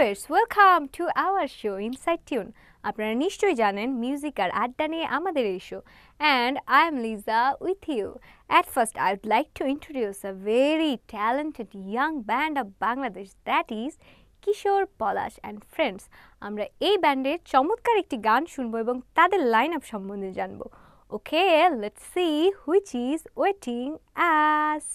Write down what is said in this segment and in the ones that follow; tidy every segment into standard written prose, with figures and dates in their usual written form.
Viewers welcome to our show inside tune. আপনারা নিশ্চয়ই জানেন মিউজিক আর আড্ডা নিয়ে আমাদের এই show, and I am Liza with you. At first, I would like to introduce a very talented young band of Bangladesh, that is Kishore Polash and Friends. আমরা এই ব্যান্ডের চমৎকার একটি গান শুনবো এবং তাদের লাইন আপ সম্বন্ধে জানবো। Okay, let's see which is waiting us.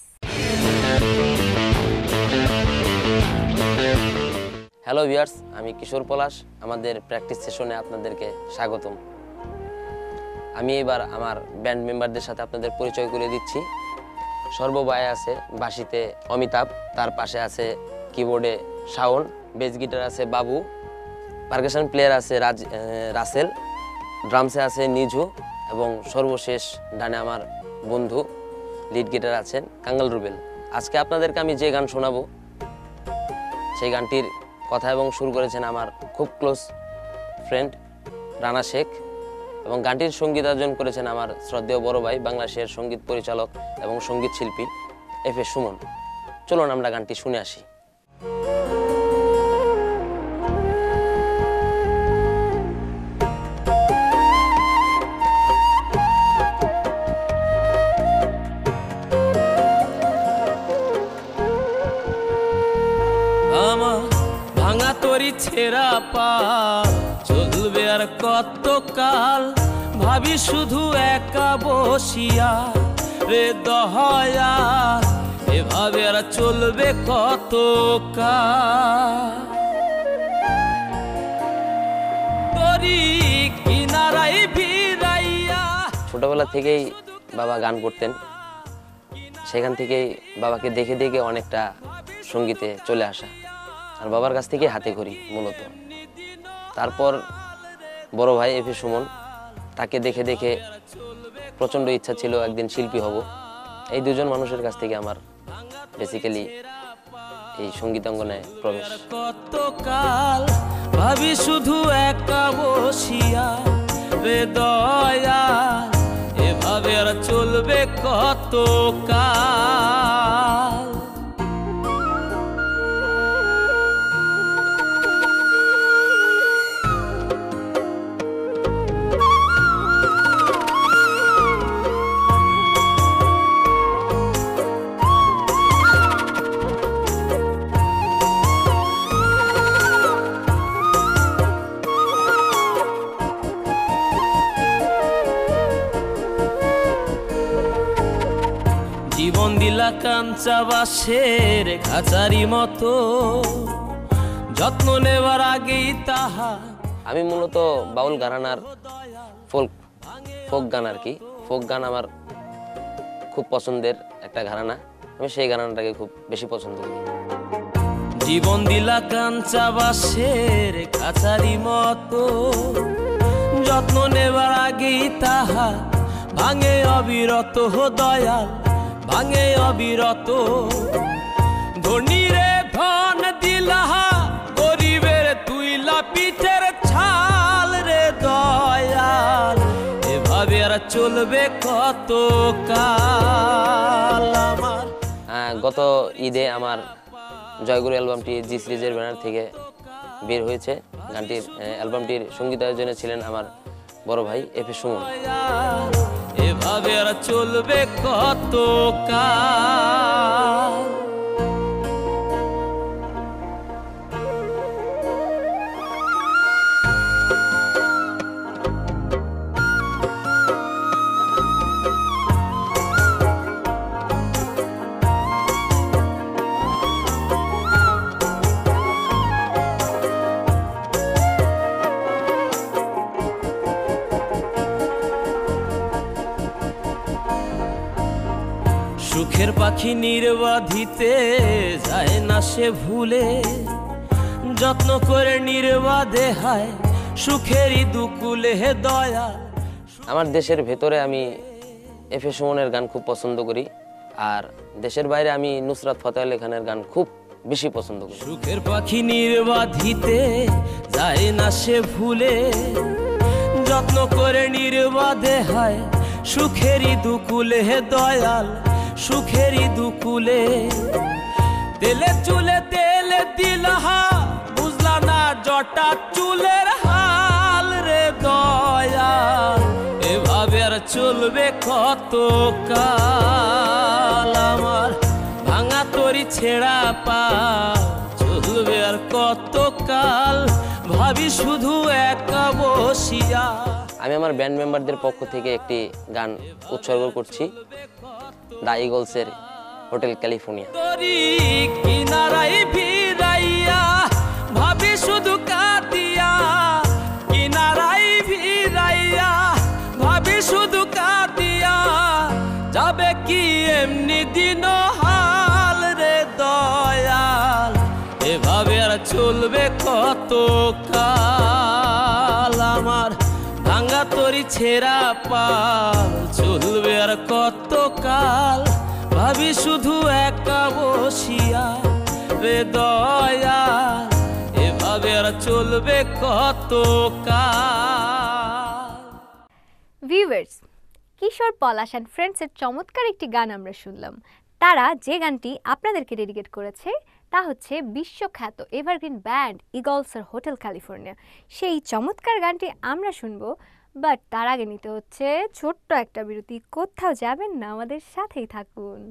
Hello viewers, আমি কিশোর পলাশ। আমাদের প্র্যাকটিস সেশনে আপনাদেরকে স্বাগতম। আমি এবার আমার ব্যান্ড মেম্বারদের সাথে আপনাদের পরিচয় করে দিচ্ছি। সর্ববায়ে আছে বাঁশিতে অমিতাভ, তার পাশে আছে কিবোর্ডে শাওন, বেস গিটার আছে বাবু, পারকাশন প্লেয়ার আছে রাসেল, ড্রামসে আছে নিঝু এবং সর্বশেষ ডানে আমার বন্ধু লিড গিটার আছেন কাঙ্গাল রুবেল। আজকে আপনাদেরকে আমি যে গান শোনাবো সেই গানটির কথা এবং সুর করেছেন আমার খুব ক্লোজ ফ্রেন্ড রানা শেখ এবং গানটির সঙ্গীতায়োজন করেছেন আমার শ্রদ্ধেয় বড় ভাই বাংলাদেশের সঙ্গীত পরিচালক এবং সঙ্গীত শিল্পী এফ.এ. সুমন। চলুন আমরা গানটি শুনে আসি। ভাঙা তরি ছেঁড়া পা চলবে আর কত কাল, ভাবি শুধু একা বসিয়া রে দহয়া, এভাবে আর চলবে কত কাল। তরি কিনারাই ভিড়াইয়া। ছোটবেলা থেকেই বাবা গান করতেন, সেখান থেকেই বাবাকে দেখে দেখে অনেকটা সঙ্গীতে চলে আসা, আর বাবার কাছ থেকে হাতে খড়ি মূলত। তারপর বড় ভাই এফ.এ. সুমন, তাকে দেখে দেখে প্রচণ্ড ইচ্ছা ছিল একদিন শিল্পী হব। এই দুজন মানুষের কাছ থেকে আমার বেসিক্যালি এই সঙ্গীতাঙ্গনে প্রবেশ। কত কাল ভাবি শুধু একা বসিয়া রে দয়া, এভাবে আর চলবে কত কাল। জীবন দিলা কাঞ্চা বাঁশের খাঁচারি মতো, যত্ন নেবার আগেই তাহা। আমি মূলত বাউল ঘরানার ফোক গান আর কি। ফোক গান আমার খুব পছন্দের একটা ঘরানা, আমি সেই ঘরানাটাকে খুব বেশি পছন্দ করি। জীবন দিলা কাঞ্চা বাঁশের খাঁচারি মতো, যত্ন নেবার আগেই তাহা ভাঙে অবিরত দয়াল, ভাঙে অবিরত। ধনীরে ধন দিলা, গরিবের তুইলা পিঠের ছাল রে দয়াল, এভাবে আর চলবে কত কাল। আমার গত ঈদে আমার জয়গুরু অ্যালবামটি জি সিরিজের ব্যানার থেকে বের হয়েছে। গানটির অ্যালবামটির সঙ্গীতায়োজনে ছিলেন আমার বড় ভাই এফ.এ. সুমন। এভাবে আর চলবে কত কাল। সুখের পাখি নির্বাধিতে যায় না সে ভুলে, যত্ন করে নির্বাধে হায় সুখেরই দুকুলে হে দয়া। আমার দেশের ভেতরে আমি এফ.এ. সুমনের গান খুব পছন্দ করি, আর দেশের বাইরে আমি নুসরাত ফতেহ আলী খানের গান খুব বেশি পছন্দ করি। সুখের পাখি নির্বাধিতে যায় না সে ভুলে, যত্ন করে নির্বাধে হায় সুখেরই দুকুলে হে দয়াল, সুখেরই দুকুলে। তেলে চুলে তেলে দিলা বুঝলা না হঠাৎ চুলের হাল রে দয়াল, এভাবে আর চলবে কত কাল? আমার ভাঙা তরি ছেঁড়া পা চলবে আর কত কাল? ভাবি শুধু একা বসিয়া। আমি আমার ব্যান্ড মেম্বারদের পক্ষ থেকে একটি গান উৎসর্গ করছি, দ্য ইগলসের হোটেল ক্যালিফোর্নিয়া। তরি কিনারাই ভিড়াইয়া ভাবি শুধু কাঁদিয়া, কিনারাই ভিড়াইয়া ভাবি শুধু কাঁদিয়া, যাবে কি এমনি দিন হাল রে দয়াল, এভাবে আর চলবে কত কাল? আমার ভাঙা তরি ছেঁড়া পাল চলবে আর কত কাল? ভাবি শুধু একা বসিয়া রে দয়াল, এভাবে আর চলবে কত কাল? ভিউয়ার্স, কিশোর পলাশ অ্যান্ড ফ্রেন্ডসের চমৎকার একটি গান আমরা শুনলাম। তারা যে গানটি আপনাদেরকে ডেডিকেট করেছে তা হচ্ছে বিশ্বখ্যাত এভারগ্রিন ব্যান্ড ইগলসের হোটেল ক্যালিফোর্নিয়া। সেই চমৎকার গানটি আমরা শুনবো, বাট তার আগে নিতে হচ্ছে ছোট্ট একটা বিরতি। কোথাও যাবেন না, আমাদের সাথেই থাকুন।